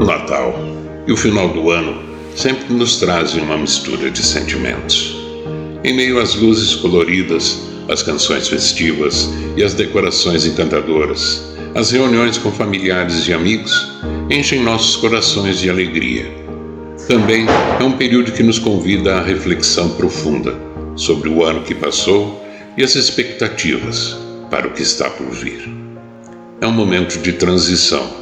Natal e o final do ano sempre nos trazem uma mistura de sentimentos. Em meio às luzes coloridas, as canções festivas e as decorações encantadoras, as reuniões com familiares e amigos enchem nossos corações de alegria. Também é um período que nos convida à reflexão profunda sobre o ano que passou e as expectativas para o que está por vir. É um momento de transição,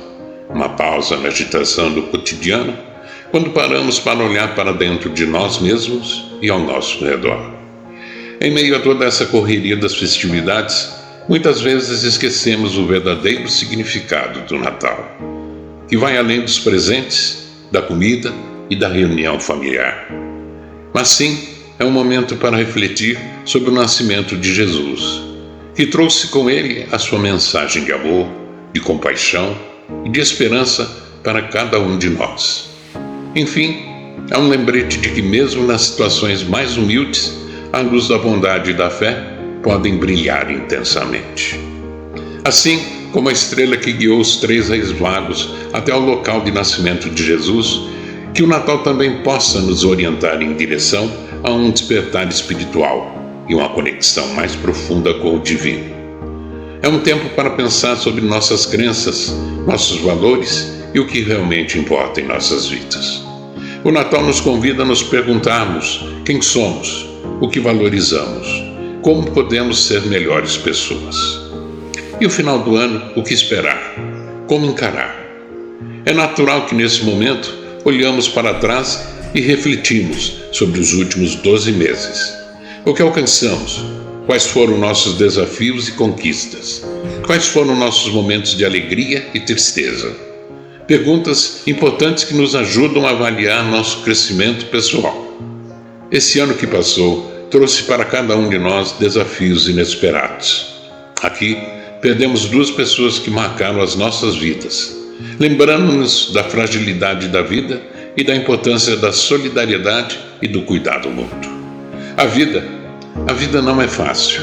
uma pausa na agitação do cotidiano, quando paramos para olhar para dentro de nós mesmos e ao nosso redor. Em meio a toda essa correria das festividades, muitas vezes esquecemos o verdadeiro significado do Natal, que vai além dos presentes, da comida e da reunião familiar. Mas sim, é um momento para refletir sobre o nascimento de Jesus, que trouxe com ele a sua mensagem de amor, de compaixão e de esperança para cada um de nós. Enfim, é um lembrete de que mesmo nas situações mais humildes, a luz da bondade e da fé podem brilhar intensamente. Assim como a estrela que guiou os 3 reis magos até o local de nascimento de Jesus, que o Natal também possa nos orientar em direção a um despertar espiritual e uma conexão mais profunda com o divino. É um tempo para pensar sobre nossas crenças, nossos valores e o que realmente importa em nossas vidas. O Natal nos convida a nos perguntarmos quem somos, o que valorizamos, como podemos ser melhores pessoas. E o final do ano, o que esperar? Como encarar? É natural que nesse momento olhamos para trás e refletimos sobre os últimos 12 meses. O que alcançamos? Quais foram nossos desafios e conquistas? Quais foram nossos momentos de alegria e tristeza? Perguntas importantes que nos ajudam a avaliar nosso crescimento pessoal. Esse ano que passou trouxe para cada um de nós desafios inesperados. Aqui, perdemos 2 pessoas que marcaram as nossas vidas, lembrando-nos da fragilidade da vida e da importância da solidariedade e do cuidado mútuo. A vida não é fácil.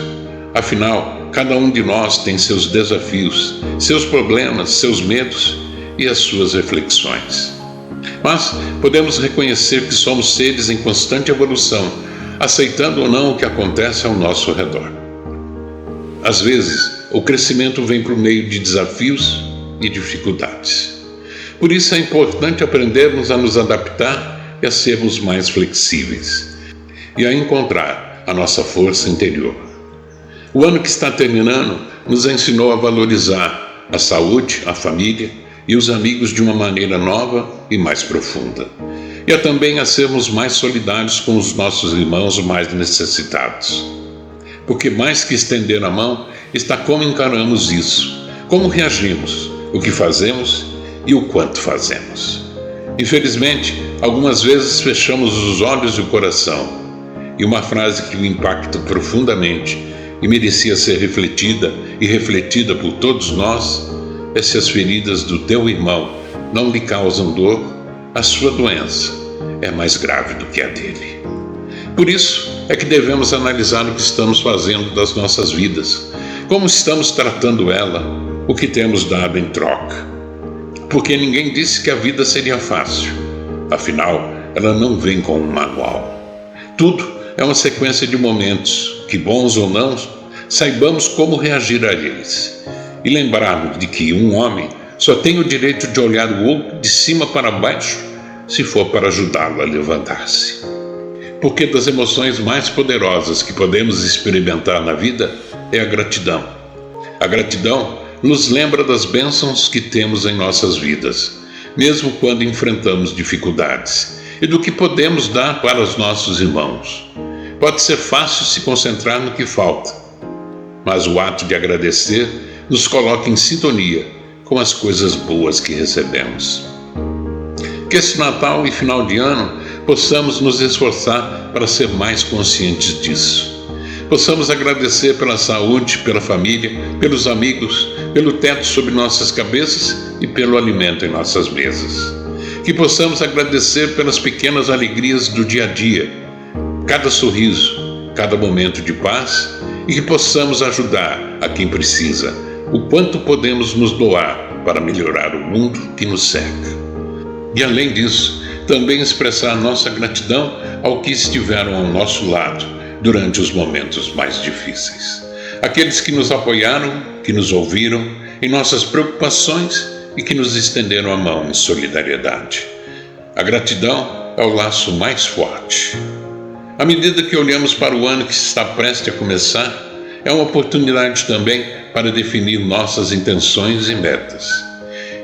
Afinal, cada um de nós tem seus desafios, seus problemas, seus medos e as suas reflexões. Mas podemos reconhecer que somos seres em constante evolução, aceitando ou não o que acontece ao nosso redor. Às vezes, o crescimento vem por meio de desafios e dificuldades. Por isso é importante aprendermos a nos adaptar e a sermos mais flexíveis e a encontrar a nossa força interior. O ano que está terminando nos ensinou a valorizar a saúde, a família e os amigos de uma maneira nova e mais profunda. E a também a sermos mais solidários com os nossos irmãos mais necessitados. Porque mais que estender a mão, está como encaramos isso, como reagimos, o que fazemos e o quanto fazemos. Infelizmente, algumas vezes fechamos os olhos e o coração. E uma frase que o impacta profundamente e merecia ser refletida e refletida por todos nós é: se as feridas do teu irmão não lhe causam dor, a sua doença é mais grave do que a dele. Por isso é que devemos analisar o que estamos fazendo das nossas vidas, como estamos tratando ela, o que temos dado em troca. Porque ninguém disse que a vida seria fácil. Afinal, ela não vem com um manual. Tudo é uma sequência de momentos que, bons ou não, saibamos como reagir a eles. E lembrarmos de que um homem só tem o direito de olhar o outro de cima para baixo se for para ajudá-lo a levantar-se. Porque das emoções mais poderosas que podemos experimentar na vida é a gratidão. A gratidão nos lembra das bênçãos que temos em nossas vidas, mesmo quando enfrentamos dificuldades, e do que podemos dar para os nossos irmãos. Pode ser fácil se concentrar no que falta, mas o ato de agradecer nos coloca em sintonia com as coisas boas que recebemos. Que esse Natal e final de ano possamos nos esforçar para ser mais conscientes disso. Possamos agradecer pela saúde, pela família, pelos amigos, pelo teto sobre nossas cabeças e pelo alimento em nossas mesas. Que possamos agradecer pelas pequenas alegrias do dia a dia, cada sorriso, cada momento de paz, e que possamos ajudar a quem precisa, o quanto podemos nos doar para melhorar o mundo que nos cerca. E além disso, também expressar nossa gratidão ao que estiveram ao nosso lado durante os momentos mais difíceis. Aqueles que nos apoiaram, que nos ouviram em nossas preocupações e que nos estenderam a mão em solidariedade. A gratidão é o laço mais forte. À medida que olhamos para o ano que está prestes a começar, é uma oportunidade também para definir nossas intenções e metas.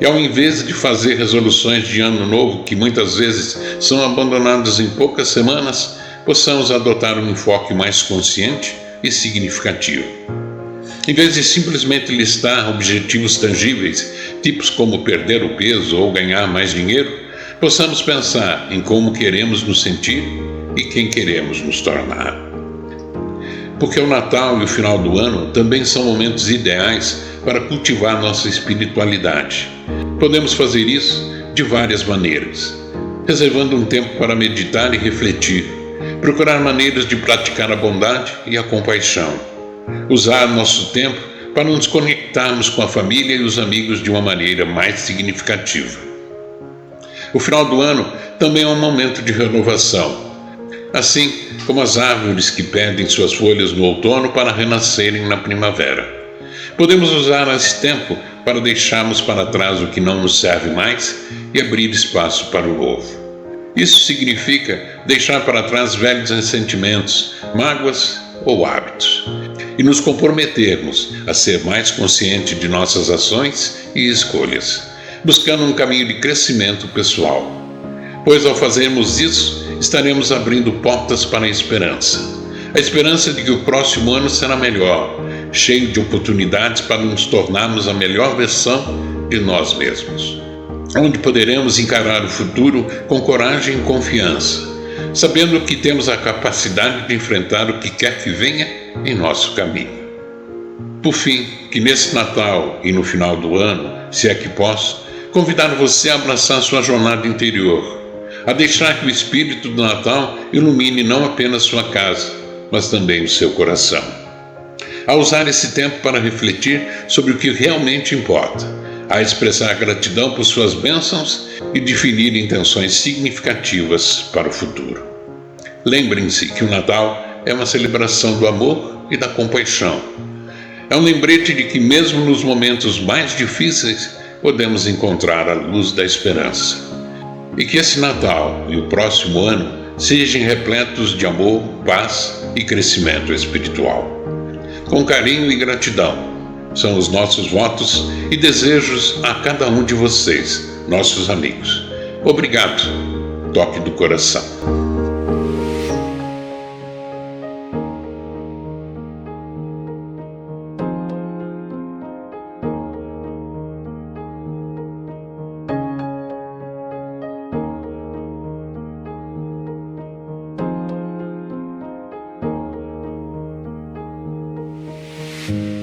E ao invés de fazer resoluções de ano novo que muitas vezes são abandonadas em poucas semanas, possamos adotar um enfoque mais consciente e significativo. Em vez de simplesmente listar objetivos tangíveis, tipos como perder o peso ou ganhar mais dinheiro, possamos pensar em como queremos nos sentir e quem queremos nos tornar. Porque o Natal e o final do ano também são momentos ideais para cultivar nossa espiritualidade. Podemos fazer isso de várias maneiras, reservando um tempo para meditar e refletir, procurar maneiras de praticar a bondade e a compaixão, usar nosso tempo para nos conectarmos com a família e os amigos de uma maneira mais significativa. O final do ano também é um momento de renovação, assim como as árvores que perdem suas folhas no outono para renascerem na primavera. Podemos usar esse tempo para deixarmos para trás o que não nos serve mais e abrir espaço para o novo. Isso significa deixar para trás velhos ressentimentos, mágoas ou hábitos, e nos comprometermos a ser mais conscientes de nossas ações e escolhas, buscando um caminho de crescimento pessoal. Pois ao fazermos isso, estaremos abrindo portas para a esperança de que o próximo ano será melhor, cheio de oportunidades para nos tornarmos a melhor versão de nós mesmos, onde poderemos encarar o futuro com coragem e confiança, sabendo que temos a capacidade de enfrentar o que quer que venha em nosso caminho. Por fim, que nesse Natal e no final do ano, se é que posso, convidar você a abraçar sua jornada interior, a deixar que o espírito do Natal ilumine não apenas sua casa, mas também o seu coração. A usar esse tempo para refletir sobre o que realmente importa, a expressar gratidão por suas bênçãos e definir intenções significativas para o futuro. Lembrem-se que o Natal é uma celebração do amor e da compaixão. É um lembrete de que mesmo nos momentos mais difíceis podemos encontrar a luz da esperança. E que esse Natal e o próximo ano sejam repletos de amor, paz e crescimento espiritual. Com carinho e gratidão, são os nossos votos e desejos a cada um de vocês, nossos amigos. Obrigado, toque do coração. Thank you.